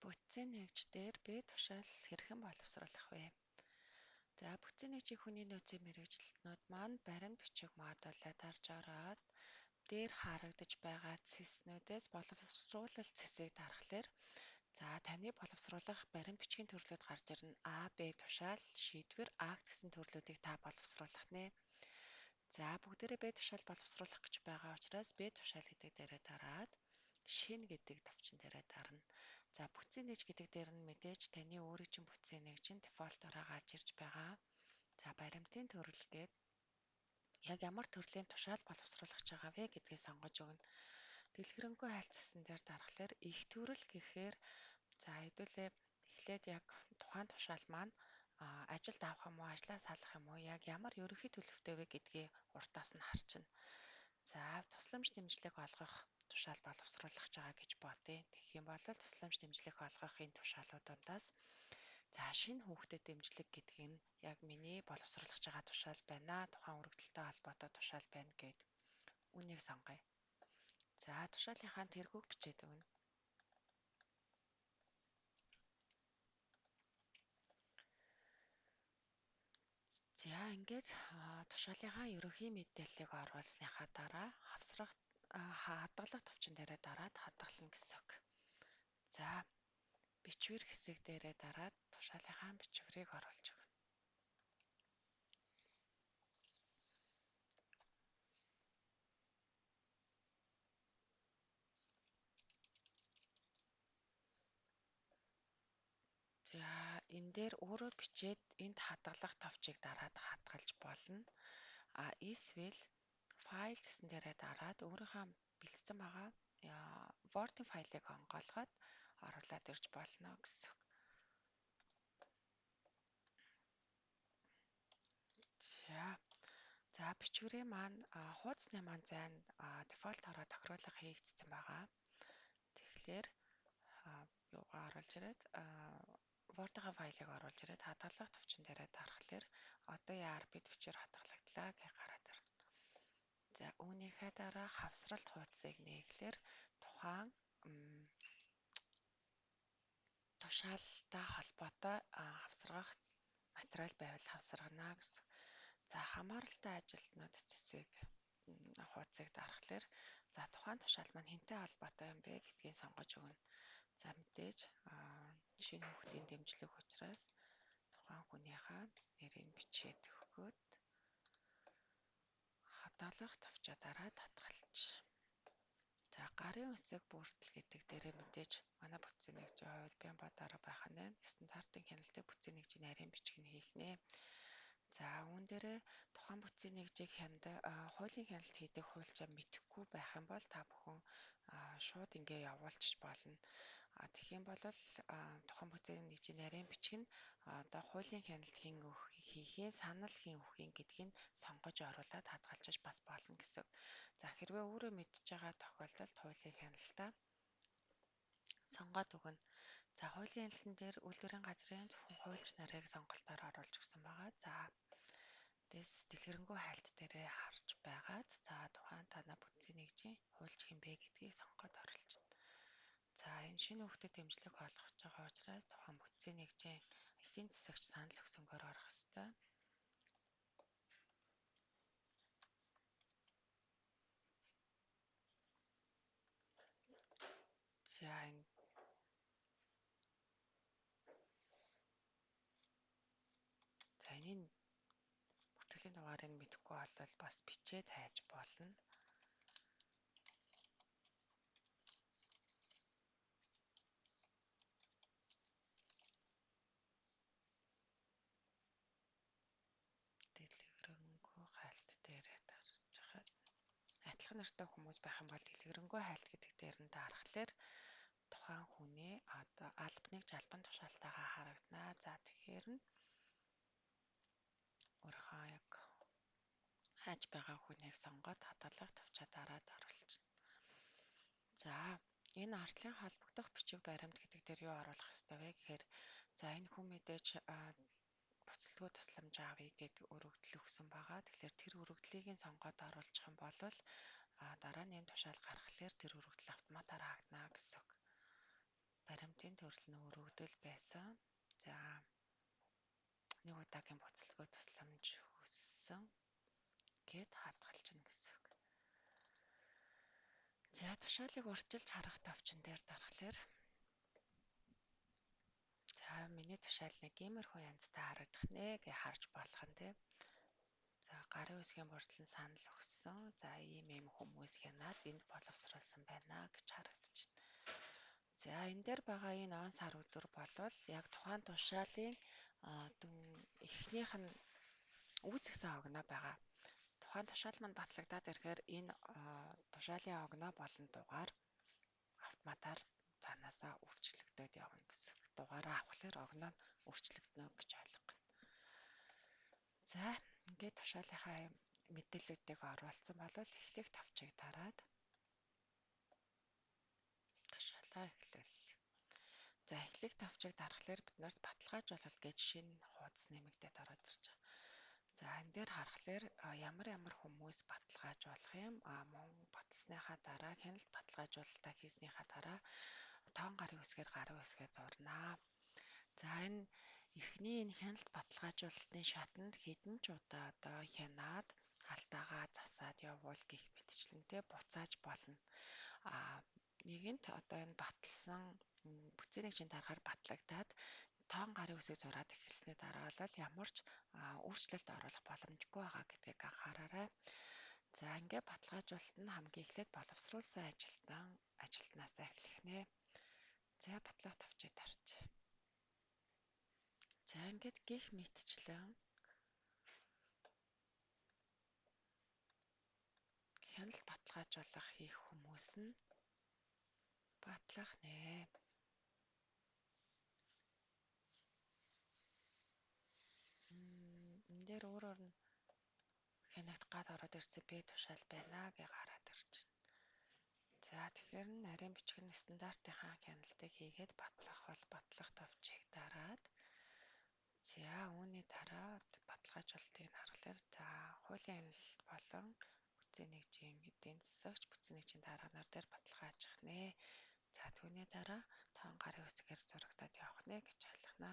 Бүтцийн нэгж дээр B тушаал хэрхэн боловсруулах вэ? За бүтцийн нэгжийн хүний нөөцийн мэргэжилтнүүд маань баримт бичиг модулаа дарж ороод дээр харагдаж байгаа цэснүүдээс боловсруулалт цэсийг дарахлаар таны боловсруулах баримт бичгийн төрлүүд гарч ирнэ. А, Б тушаал шийдвэр А гэсэн төрлүүдийг та боловсруулах нэ. За бүгдээрээ Б тушаал боловсруулах гэж байгаа учраас Б тушаал гэдэг дээрээ дараад шинэ гэдэг товчон дээрээ дарна. За бүтцийн нэгж гэдэг дээр нь мэдээж таны өөрийн чинь бүтцийн нэгж нь дефолтоор гарч ирж байгаа. За баримтын төрөл гээд яг ямар төрлийн тушаал боловсруулах гэж байгаа вэ гэдгийг сонгож өгнө. Дэлгэрэнгүй хайлтсан дээр дарахлаар их төрөл гэхээр хэдүүлээ эхлээд яг тухайн тушаал маань ажилд авах юм уу, ажлаа салах юм уу, яг ямар ерөнхий төлөвтэй вэ гэдгийг уртаас нь харчна. За тусламж дэмжлэг олгох тушаал боловсруулах гэж байгаа гэж бодъё. Тэгэх юм бол тусламж дэмжлэг олгох энэ тушаалууд дундаас шинэ хүүхдэд дэмжлэг гэдэг нь яг миний боловсруулах гэж байгаа тушаал байна. Тухайн өргөдөлтөй холбоотой тушаал байна гэд үнийг сонгоё. За тушаалынхаа тэргүүг бичээд өгнө. За ингээд тушаалынхаа ерөнхий мэдээллийг оруулсныхаа дараа хадгалах товчон дээрээ дараад хадгална гэсэн үг. За бичвэр хэсэг дээрээ дараад тушаалынхаа бичвэрийг оруулж өгнө. За энэ дээр өөрөө бичээд энд хадгалах товчийг дараад хадгалж болно. Эсвэл файл гэсэн дээрээ дараад өөрийнхөө бэлдсэн байгаа Word-ийн файлыг онгойлгоод оруулаад ирж болно гэсэн. За бичвэрийн маань хуудасны маань зайн дефолтоор тохируулга хийгдсэн байгаа. Тэгэхээр юугаа оруулж ирээд Word-ийн файлыг оруулж ирээд хадгалах товчон дээрээ дарахлаар одоо яар бид бичвэр хадгалагдлаа гэж гараад ирнэ. За үүнийхээ дараа хавсралт хуудсыг нээхлээр тухайн тушаалтай холбоотой хавсрах материал байвал хавсаргана гэсэн. За хамааралтай ажилтнууд цэцэг хуудсыг дарахлаар тухайн тушаал маань хэнтэй холбоотой юм бэ гэдгийг сонгож өгнө. За мэдээж шинэ хүүхдийн дэмжлэг учраас тухайн хүнийхээ нэрийг бичээд өгөхөд хадгалах товчоо дараад хадгалж. За гарын үсэг бүрдэл гэдэг дээрээ мэдээж манай бүтцийн нэгжийн хувьд Бямбатаараа байх нь стандартын хяналттай бүтцийн нэгжийн нарийн бичгийг хийх нэ. За үүн дээрээ тухайн бүтцийн нэгжийг хуулийн хяналт хийдэг хуульчаа мэдэхгүй байх юм бол та бүхэн шууд ингээ явуулчих болно. Тэгэх юм бол тухайн бүтцийн нэгжийн нарийн бичиг нь одоо хуулийн хяналт хийхийн санал хийн үхийн гэдгийг сонгож оруулаад хадгалж бас болно гэсэн. За хэрвээ өөрөө мэдж байгаа тохиолдолд хуулийн хяналтаа сонгоод өгнө. За хуулийн хяналтан дээр үйлдвэрийн газрын зөвхөн хуульч нарыг сонголтоор оруулж өгсөн байгаа. За дэлгэрэнгүй хайлт дээрээ харж байгаад тухайн танай бүтцийн нэгжийн хуульч хэм бэ гэдгийг сонгоод оруулчихна. За энэ шинэ хүүхдэд дэмжлэг олгож байгаа учраас тухайн бүтцийн нэгжийн эдийн засагч санал өгсөнгөөр орох ёстой. За энэ бүртгэлийн дугаарыг мэдэхгүй болвол бас бичээд хайж болно. Дэлгэрэнгүй хайлт дээрээ дарж хахад адилхан нэртэй хүмүүс байх юм бол дэлгэрэнгүй хайлт гэдэг дээр нь дарахлаар тухайн хүний одоо албаныг жалбан тушаалтайгаа харагдана. За тэгэхээр нь өөрийнхөө яг хайж байгаа хүнийг сонгоод хадгалах товчоо дараад оруулчихна. За энэ ардлын холбогдох бичиг баримт гэдэг дээр юу оруулах ёстой вэ гэхээр энэ хүн мэдээж буцалтгүй тусламж авъя гэдэг өргөдөл өгсөн байгаа. Тэгэхээр тэр өргөдлийг нь сонгоод оруулах юм бол дараа нь энэ тушаал гаргахлаар тэр өргөдөл автоматар хаагдана гэсэн үг. баримтын төрөл нь өргөдөл байсан. За нэг удаагийн буцалгүй тусламж хүссэн гэд хадгалчихна гэсэн үг. За тушаалыг урьдчилж харах товчон дээр дарахлаар за миний тушаал нэг иймэрхүү янзтай харагдах нэ гэж харж болох нь тий. За гарын үсгийн бүрдлэн санал өгсөн. За ийм хүмүүс хянаад энд боловсруулсан байна гэж харагдчихна. За энэ дээр байгаа энэ он сар өдөр болвол яг тухайн тушаалын эхнийх нь үүсгэсэн огноо байгаа. Тухайн тушаал манд батлагдаад ирэхээр энэ тушаалын огноо болон дугаар автоматар цаанаасаа үржлэгдээд явна гэсэн. Дугаараа авахлаар огноо нь үржлэгдэнэ гэж ойлгоно. За ингээд тушаалынхаа мэдээллүүдийг оруулсан бол эхлэх товчийг дараад тушаалаа эхлэв. За эхлэх товчийг дарахлаар биднэрт баталгаажуулалт гэж шинэ хуудас нэмэгдээд ороод ирж байгаа. За энэ дээр харахаар ямар хүмүүс баталгаажуулах юм мөн баталсныхаа дараа хяналт баталгаажуулалтаа хийснийхаа дараа тоон гарын үсгээр гарын үсгээ зурнаа. За энэ эхний энэ хяналт баталгаажуулалтын шатанд хэдэн ч удаа одоо хянаад алтаагаа засаад явуул гэх мэтчлэнтэй буцааж болно. Нэгэнт одоо энэ баталсан бүцээнийгчийн дараагаар батлагдаад тоон гарын үсгийг зураад эхэлсний дараа бол ямар ч өөрчлөлт оруулах боломжгүй байгаа гэдгийг анхаараарай. За ингээд баталгаажуулалт нь хамгийн эхлээд боловсруулсан ажилтнаасаа эхлэх нэ. За батлах товчийг дарж. За ингээд гих мэтчлэн хяналт баталгаажуулах хийх хүмүүс нь батлах нэ. Энэ дээр өөрөөр нь хянагдах гад ороод ирсэн бэ тушаал байна гэж гараад ирж байна. За тэгэхээр нарийн бичгэн стандартынхаа хяналтыг хийгээд батлах бол батлах товчийг дараад за үүний дараа баталгаажуулалтыг харахаар за хуулийн хяналт болон бүцээн нэгжийн эдийн засагч бүцээн нэгжийн дарга нар дээр баталгаажих нэ. За түүний дараа тоон гарын үсгээр зурагдаад явах нэ гэж ойлгоно.